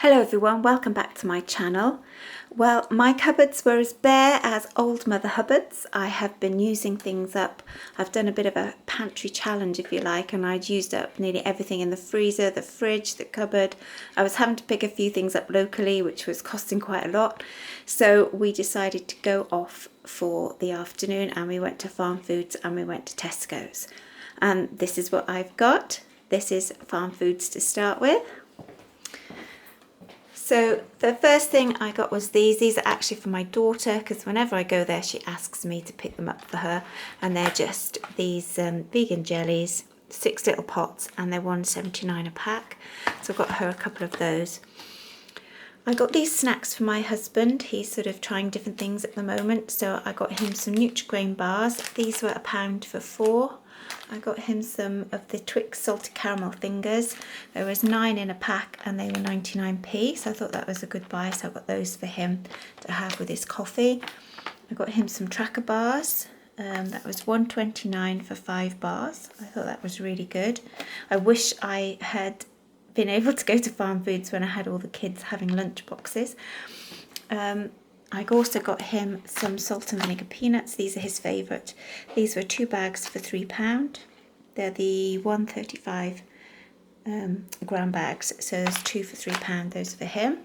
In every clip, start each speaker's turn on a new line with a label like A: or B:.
A: Hello everyone, welcome back to my channel. Well, my cupboards were as bare as old Mother Hubbard's. I have been using things up. I've done a bit of a pantry challenge if you like, and I'd used up nearly everything in the freezer, the fridge, the cupboard. I was having to pick a few things up locally, which was costing quite a lot. So we decided to go off for the afternoon and we went to Farmfoods and we went to Tesco's. And this is what I've got. This is Farmfoods to start with. So the first thing I got was these. These are actually for my daughter because whenever I go there she asks me to pick them up for her, and they're just these vegan jellies, 6 little pots, and they're £1.79 a pack. So I've got her a couple of those. I got these snacks for my husband. He's sort of trying different things at the moment, so I got him some Nutri-Grain bars. These were £1 for 4. I got him some of the Twix salted caramel fingers. There was 9 in a pack and they were 99p, so I thought that was a good buy, so I got those for him to have with his coffee. I got him some Tracker bars. That was £1.29 for 5 bars. I thought that was really good. I wish I had been able to go to Farmfoods when I had all the kids having lunch boxes. I also got him some salt and vinegar peanuts. These are his favourite. These were 2 bags for £3. They're the 135 gram bags, so there's 2 for £3. Those for him.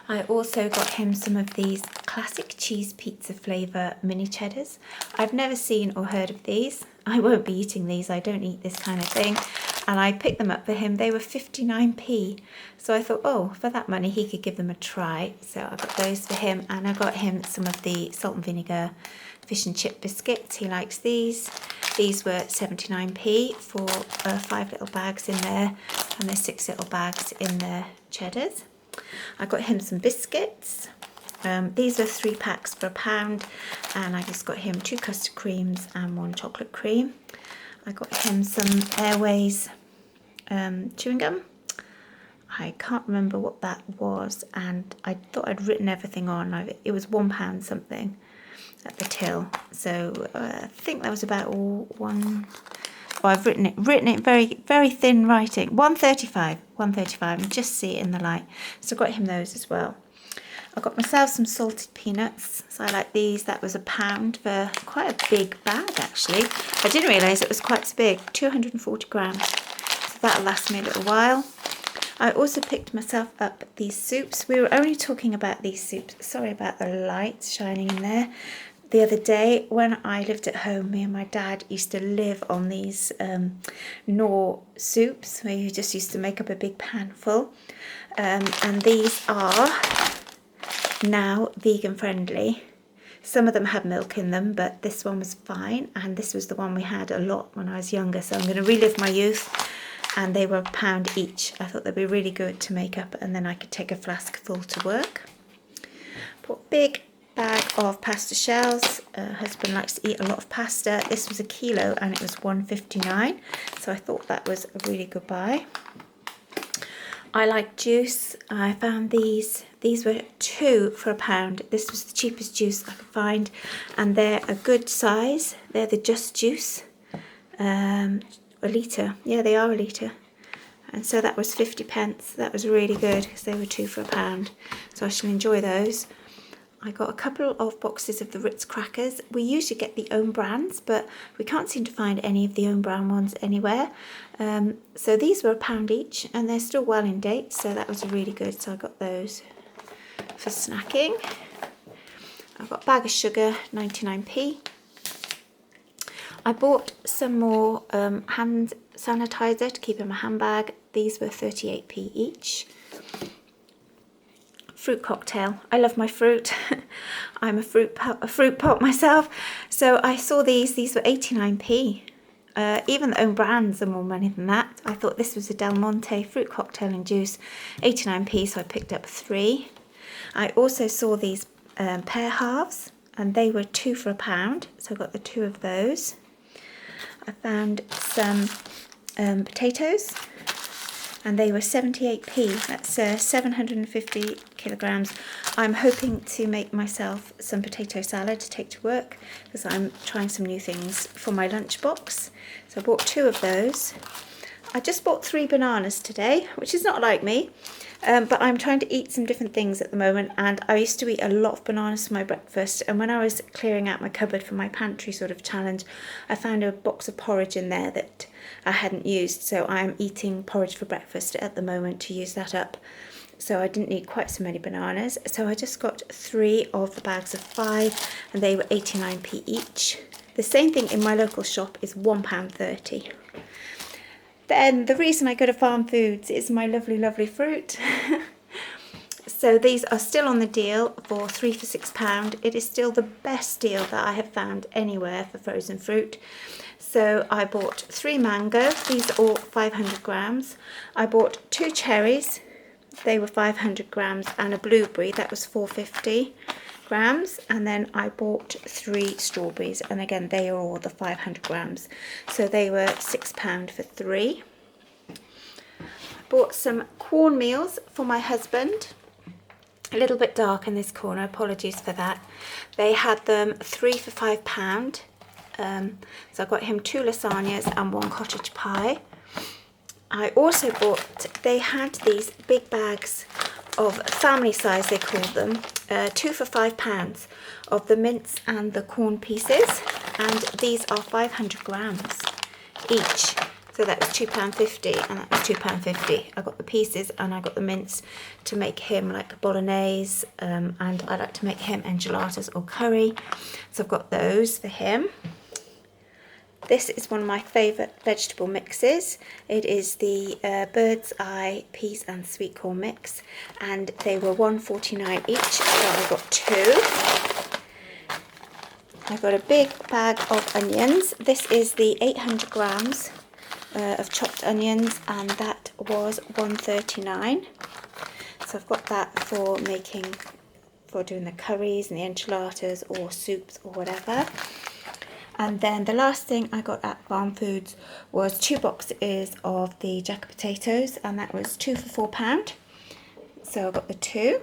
A: I also got him some of these classic cheese pizza flavour mini cheddars. I've never seen or heard of these. I won't be eating these. I don't eat this kind of thing. And I picked them up for him. They were 59p. So I thought, oh, for that money he could give them a try. So I got those for him, and I got him some of the salt and vinegar fish and chip biscuits. He likes these. These were 79p for 5 little bags in there, and there's 6 little bags in the cheddars. I got him some biscuits. These are 3 packs for £1, and I just got him 2 custard creams and 1 chocolate cream. I got him some Airways chewing gum. I can't remember what that was, and I thought I'd written everything on. It was £1 something at the till, so I think that was about one. Oh, I've written it very thin writing. 135, and just see it in the light. So I got him those as well. I got myself some salted peanuts, so I like these. That was £1 for quite a big bag actually. I didn't realise it was quite so big, 240 grams. So that'll last me a little while. I also picked myself up these soups. We were only talking about these soups, sorry about the light shining in there. The other day when I lived at home, me and my dad used to live on these Knorr soups where you just used to make up a big pan full. And these are now vegan friendly. Some of them had milk in them, but this one was fine, and this was the one we had a lot when I was younger, so I'm going to relive my youth. And they were £1 each. I thought they'd be really good to make up, and then I could take a flask full to work. Bought a big bag of pasta shells. Husband likes to eat a lot of pasta. This was a kilo and it was £1.59, so I thought that was a really good buy. I like juice. I found these. These were 2 for £1. This was the cheapest juice I could find, and they're a good size. They're the Just Juice, a litre. Yeah, they are a litre. And so that was 50p. That was really good because they were 2 for £1. So I shall enjoy those. I got a couple of boxes of the Ritz crackers. We usually get the own brands, but we can't seem to find any of the own brand ones anywhere. So these were £1 each, and they're still well in date, so that was really good. So I got those for snacking. I've got a bag of sugar, 99p. I bought some more hand sanitizer to keep in my handbag. These were 38p each. Fruit cocktail. I love my fruit. I'm a fruit pot myself. So I saw these were 89p. Even the own brands are more money than that. I thought this was a Del Monte fruit cocktail and juice, 89p, so I picked up 3. I also saw these pear halves, and they were 2 for £1, so I got the 2 of those. I found some potatoes, and they were 78p. That's 750 kilograms. I'm hoping to make myself some potato salad to take to work because I'm trying some new things for my lunchbox. So I bought 2 of those. I just bought 3 bananas today, which is not like me. But I'm trying to eat some different things at the moment, and I used to eat a lot of bananas for my breakfast, and when I was clearing out my cupboard for my pantry sort of challenge, I found a box of porridge in there that I hadn't used, so I'm eating porridge for breakfast at the moment to use that up. So I didn't need quite so many bananas, so I just got 3 of the bags of 5, and they were 89p each. The same thing in my local shop is £1.30. Then the reason I go to Farmfoods is my lovely, lovely fruit. So these are still on the deal for 3 for £6. It is still the best deal that I have found anywhere for frozen fruit. So I bought 3 mangoes, these are all 500 grams. I bought 2 cherries, they were 500 grams, and a blueberry, that was 450 grams. And then I bought 3 strawberries, and again they are all the 500 grams. So they were £6 for 3. I bought some cornmeals for my husband. A little bit dark in this corner, apologies for that. They had them 3 for £5. So I got him 2 lasagnas and 1 cottage pie. I also bought, they had these big bags of family size, they called them, 2 for £5 of the mince and the corn pieces, and these are 500 grams each. So that was £2.50, and that was £2.50. I got the pieces and I got the mince to make him like bolognese, and I like to make him enchiladas or curry. So I've got those for him. This is one of my favourite vegetable mixes. It is the bird's eye peas and sweet corn mix, and they were £1.49 each, so I got 2. I got a big bag of onions. This is the 800 grams of chopped onions, and that was £1.39. So I've got that for doing the curries and the enchiladas or soups or whatever. And then the last thing I got at Farmfoods was 2 boxes of the jacket potatoes, and that was 2 for £4. So I got the 2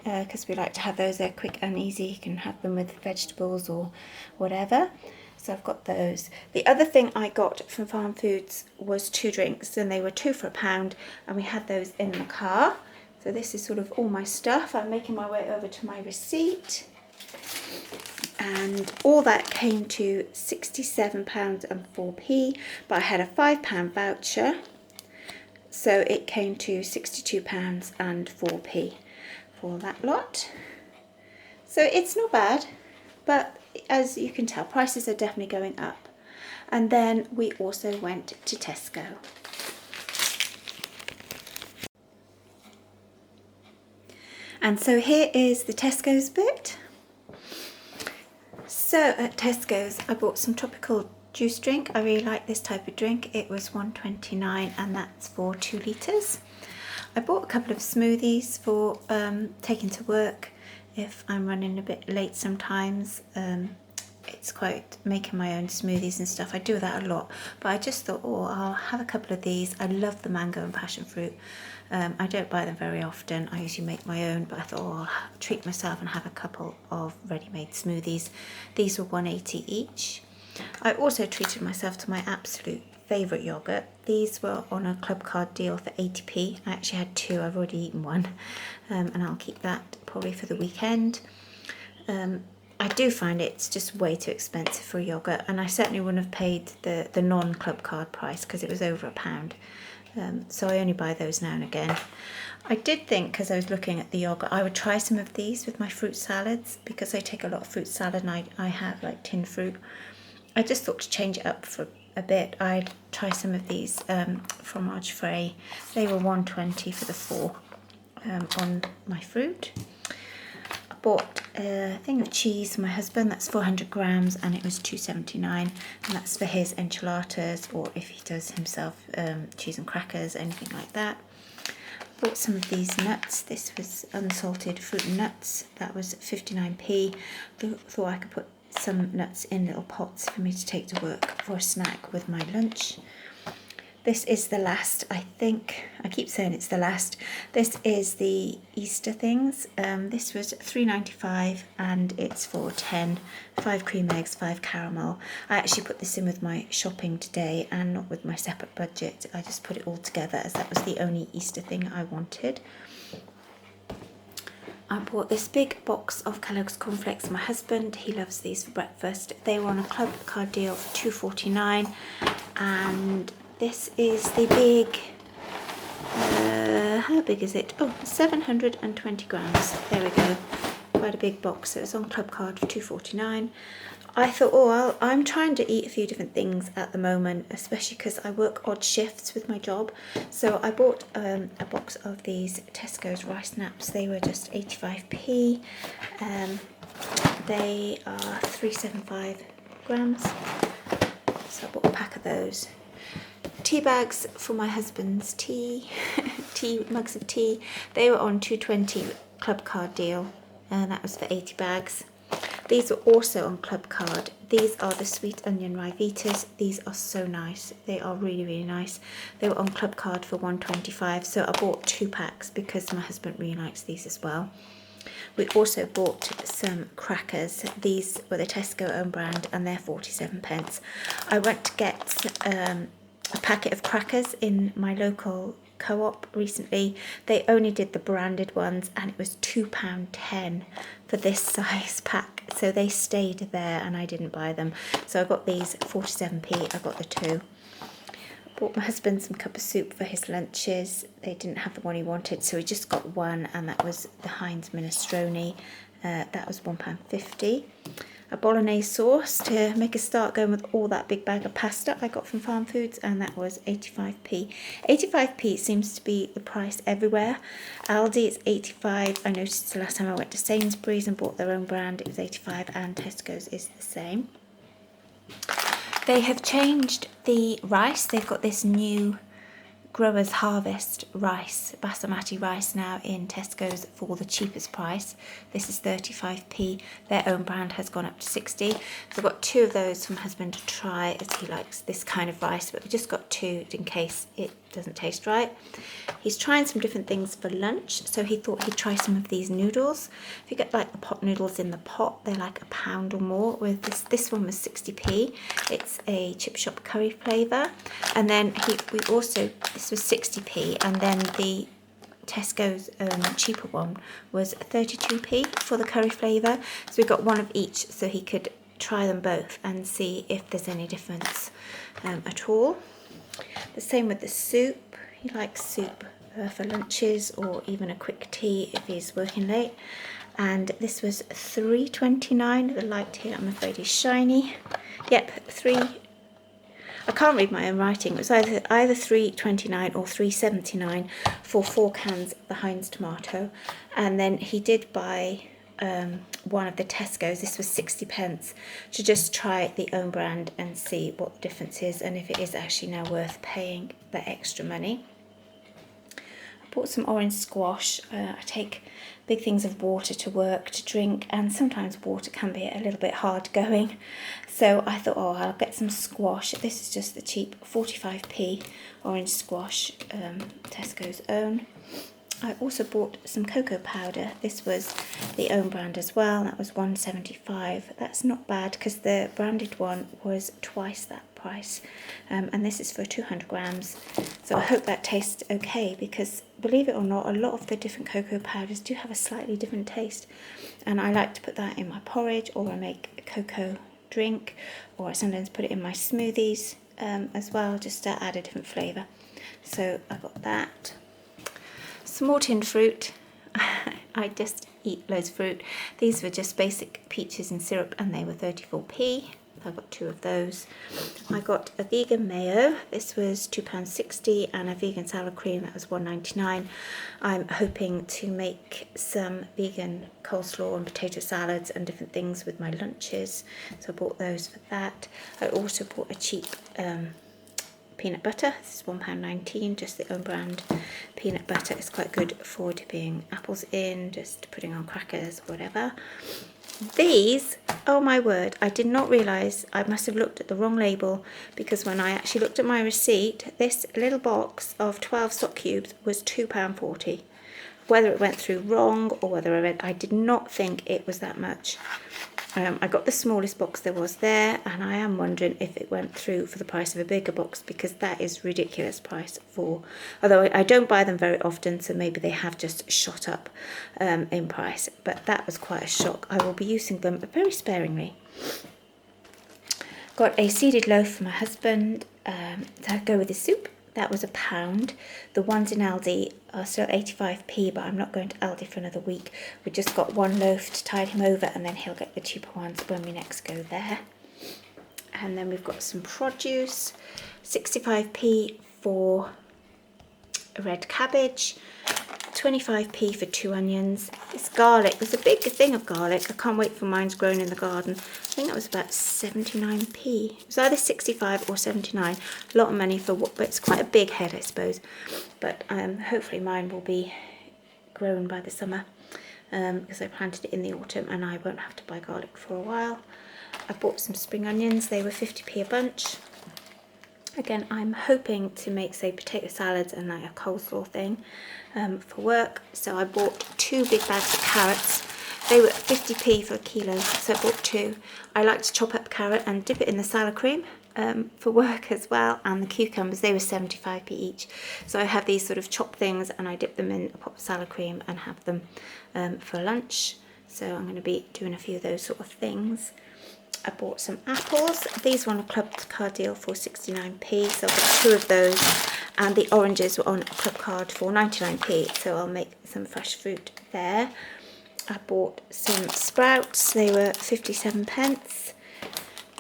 A: because we like to have those. They're quick and easy. You can have them with vegetables or whatever. So I've got those. The other thing I got from Farmfoods was 2 drinks, and they were 2 for £1, and we had those in the car. So this is sort of all my stuff. I'm making my way over to my receipt. And all that came to £67.04, but I had a £5 voucher, so it came to £62.04 for that lot. So it's not bad, but as you can tell, prices are definitely going up. And then we also went to Tesco. And so here is the Tesco's bit. So at Tesco's I bought some tropical juice drink. I really like this type of drink. It was £1.29, and that's for 2 litres. I bought a couple of smoothies for taking to work if I'm running a bit late sometimes. It's quite making my own smoothies and stuff. I do that a lot, but I just thought, oh, I'll have a couple of these. I love the mango and passion fruit. I don't buy them very often. I usually make my own, but I thought, oh, I'll treat myself and have a couple of ready-made smoothies. These were £1.80 each. I also treated myself to my absolute favourite yoghurt. These were on a club card deal for 80p. I actually had 2. I've already eaten one, and I'll keep that probably for the weekend. I do find it's just way too expensive for a yoghurt, and I certainly wouldn't have paid the non-club card price because it was over £1. So I only buy those now and again. I did think, because I was looking at the yoghurt, I would try some of these with my fruit salads, because I take a lot of fruit salad and I have like tinned fruit. I just thought to change it up for a bit, I'd try some of these fromage frais. They were £1.20 for the 4 on my fruit. I bought a thing of cheese for my husband. That's 400 grams, and it was £2.79, and that's for his enchiladas, or if he does himself cheese and crackers, anything like that. I bought some of these nuts. This was unsalted fruit and nuts. That was 59p. Thought I could put some nuts in little pots for me to take to work for a snack with my lunch. This is the last, I think. I keep saying it's the last. This is the Easter things. This was £3.95 and it's for 10. 5 cream eggs, 5 caramel. I actually put this in with my shopping today and not with my separate budget. I just put it all together as that was the only Easter thing I wanted. I bought this big box of Kellogg's cornflakes for my husband. He loves these for breakfast. They were on a club card deal for £2.49, and this is the big, how big is it? Oh, 720 grams. There we go. Quite a big box. So it's on club card for £2.49. I thought, oh, I'm trying to eat a few different things at the moment, especially because I work odd shifts with my job. So I bought a box of these Tesco's rice snaps. They were just 85p. They are 375 grams. So I bought a pack of those. Tea bags for my husband's tea, mugs of tea. They were on 220 club card deal, and that was for 80 bags. These were also on club card. These are the sweet onion Rivitas. These are so nice. They are really, really nice. They were on club card for £1.25, so I bought 2 packs because my husband really likes these as well. We also bought some crackers. These were the Tesco own brand and they're 47p. I went to get a packet of crackers in my local co-op recently. They only did the branded ones and it was £2.10 for this size pack, so they stayed there and I didn't buy them. So I got these 47p. I got the 2. Bought my husband some cup of soup for his lunches. They didn't have the one he wanted, so he just got one, and that was the Heinz minestrone. That was £1.50. A bolognese sauce to make a start going with all that big bag of pasta I got from Farmfoods, and that was 85p. 85p seems to be the price everywhere. Aldi is 85. I noticed the last time I went to Sainsbury's and bought their own brand, it was 85, and Tesco's is the same. They have changed the rice. They've got this new Growers Harvest rice, basmati rice now in Tesco's for the cheapest price. This is 35p. Their own brand has gone up to 60. So I've got 2 of those for my husband to try as he likes this kind of rice, but we just got 2 in case it doesn't taste right. He's trying some different things for lunch, so he thought he'd try some of these noodles. If you get like the pot noodles in the pot, they're like £1 or more. With this one was 60p. It's a chip shop curry flavour, and then we also, this was 60p, and then the Tesco's cheaper one was 32p for the curry flavour. So we got one of each so he could try them both and see if there's any difference at all. The same with the soup. He likes soup for lunches or even a quick tea if he's working late. And this was £3.29. The light here, I'm afraid, is shiny. Yep, I can't read my own writing. It was either £3.29 or £3.79 for 4 cans of the Heinz tomato. And then he did buy one of the Tesco's. This was 60p, to just try the own brand and see what the difference is and if it is actually now worth paying the extra money. I bought some orange squash. I take big things of water to work, to drink, and sometimes water can be a little bit hard going. So I thought, oh, I'll get some squash. This is just the cheap 45p orange squash, Tesco's own. I also bought some cocoa powder. This was the own brand as well. That was £1.75. That's not bad because the branded one was twice that price. And this is for 200 grams. So I hope that tastes okay, because believe it or not, a lot of the different cocoa powders do have a slightly different taste. And I like to put that in my porridge, or I make a cocoa drink, or I sometimes put it in my smoothies as well, just to add a different flavour. So I got that. Some more tinned fruit. I just eat loads of fruit. These were just basic peaches in syrup and they were 34p. I got 2 of those. I got a vegan mayo. This was £2.60, and a vegan sour cream. That was £1.99. I'm hoping to make some vegan coleslaw and potato salads and different things with my lunches. So I bought those for that. I also bought a cheap peanut butter. This is £1.19, just the own brand peanut butter. It's quite good for dipping apples in, just putting on crackers, whatever. These, oh my word, I did not realise, I must have looked at the wrong label, because when I actually looked at my receipt, this little box of 12 stock cubes was £2.40. Whether it went through wrong or whether I did not think it was that much. I got the smallest box there was there, and I am wondering if it went through for the price of a bigger box, because that is ridiculous price for, although I don't buy them very often, so maybe they have just shot up in price, but that was quite a shock. I will be using them very sparingly. Got a seeded loaf for my husband to go with his soup. That was £1. The ones in Aldi are still 85p, but I'm not going to Aldi for another week. We just got one loaf to tide him over, and then he'll get the cheaper ones when we next go there. And then we've got some produce, 65p for a red cabbage, 25p for 2 onions. This garlic, there's a big thing of garlic. I can't wait for mine's grown in the garden. I think that was about 79p. It was either 65 or 79. A lot of money for what, but it's quite a big head, I suppose. But hopefully mine will be grown by the summer, because I planted it in the autumn and I won't have to buy garlic for a while. I bought some spring onions. They were 50p a bunch. Again, I'm hoping to make, say, potato salads and like a coleslaw thing for work. So I bought 2 big bags of carrots. They were 50p for a kilo, so I bought 2. I like to chop up carrot and dip it in the salad cream for work as well. And the cucumbers, they were 75p each. So I have these sort of chopped things and I dip them in a pot of salad cream and have them for lunch. So I'm going to be doing a few of those sort of things. I bought some apples. These were on a club card deal for 69p, so I got 2 of those. And the oranges were on a club card for 99p, so I'll make some fresh fruit there. I bought some sprouts. They were 57p.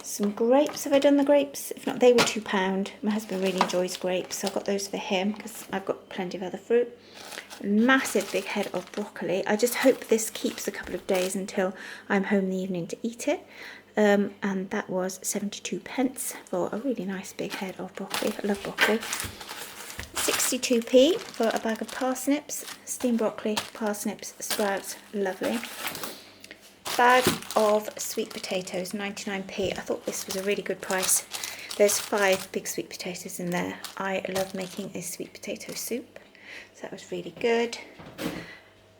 A: Some grapes. Have I done the grapes? If not, they were £2. My husband really enjoys grapes, so I got those for him because I've got plenty of other fruit. Massive big head of broccoli. I just hope this keeps a couple of days until I'm home in the evening to eat it. And that was 72p for a really nice big head of broccoli. I love broccoli. 62p for a bag of parsnips, steamed broccoli, parsnips, sprouts, lovely. Bag of sweet potatoes, 99p. I thought this was a really good price. There's 5 big sweet potatoes in there. I love making a sweet potato soup, so that was really good.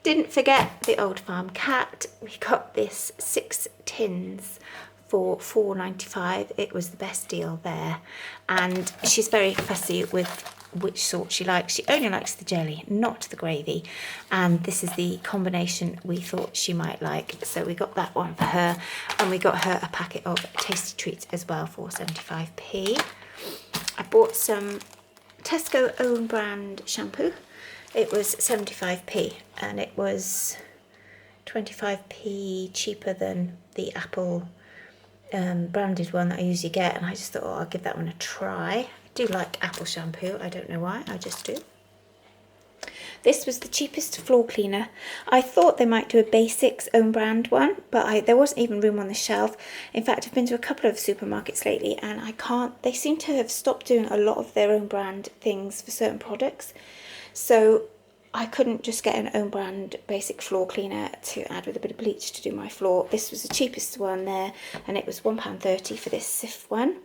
A: Didn't forget the Old Farm cat. We got this 6 tins for £4.95. It was the best deal there, and she's very fussy with which sort she likes. She only likes the jelly, not the gravy, and this is the combination we thought she might like, so we got that one for her, and we got her a packet of tasty treats as well for 75p. I bought some Tesco own brand shampoo. It was 75p, and it was 25p cheaper than the Apple branded one that I usually get, and I just thought, oh, I'll give that one a try. I do like Apple shampoo, I don't know why, I just do. This was the cheapest floor cleaner. I thought they might do a Basics own brand one, but there wasn't even room on the shelf. In fact, I've been to a couple of supermarkets lately and they seem to have stopped doing a lot of their own brand things for certain products. So I couldn't just get an own brand basic floor cleaner to add with a bit of bleach to do my floor. This was the cheapest one there, and it was £1.30 for this Sif one,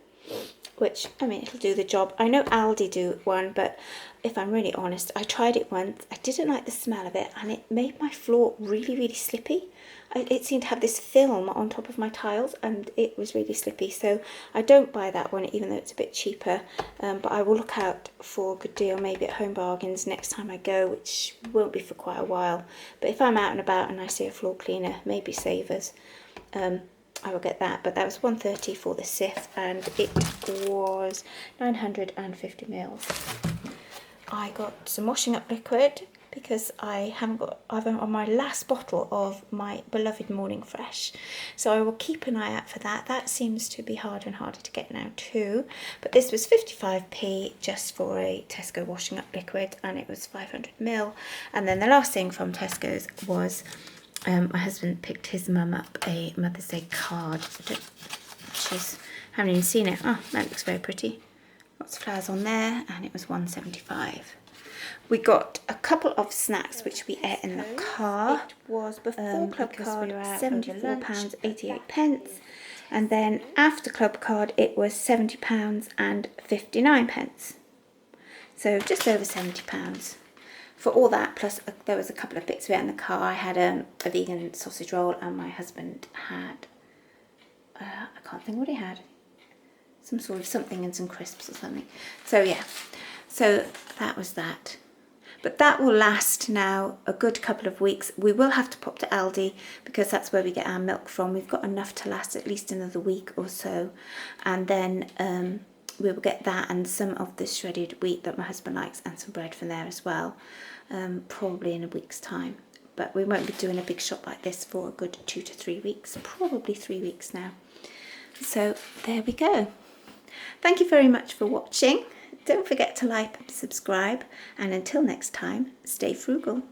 A: which, I mean, it'll do the job. I know Aldi do one, but if I'm really honest, I tried it once. I didn't like the smell of it, and it made my floor really, really slippy. It seemed to have this film on top of my tiles, and it was really slippy. So I don't buy that one, even though it's a bit cheaper. But I will look out for a good deal, maybe at Home Bargains next time I go, which won't be for quite a while. But if I'm out and about and I see a floor cleaner, maybe Savers, I will get that. But that was £1.30 for the Sif, and it was 950 mils. I got some washing up liquid because I'm on my last bottle of my beloved Morning Fresh, so I will keep an eye out for that. That seems to be harder and harder to get now too, but this was 55p just for a Tesco washing up liquid, and it was 500ml. And then the last thing from Tesco's was my husband picked his mum up a Mother's Day card. Haven't even seen it. Oh, that looks very pretty. Lots of flowers on there, and it was £1.75. We got a couple of snacks which we ate in the car. It was before club card, £74.88, and then after club card it was £70.59. So just over £70 for all that. Plus there was a couple of bits we had in the car. I had a vegan sausage roll, and my husband had I can't think what he had. Some sort of something and some crisps or something. So yeah, so that was that. But that will last now a good couple of weeks. We will have to pop to Aldi because that's where we get our milk from. We've got enough to last at least another week or so. And then we will get that and some of the shredded wheat that my husband likes, and some bread from there as well, probably in a week's time. But we won't be doing a big shop like this for a good 2 to 3 weeks, probably 3 weeks now. So there we go. Thank you very much for watching. Don't forget to like and subscribe, and until next time, stay frugal.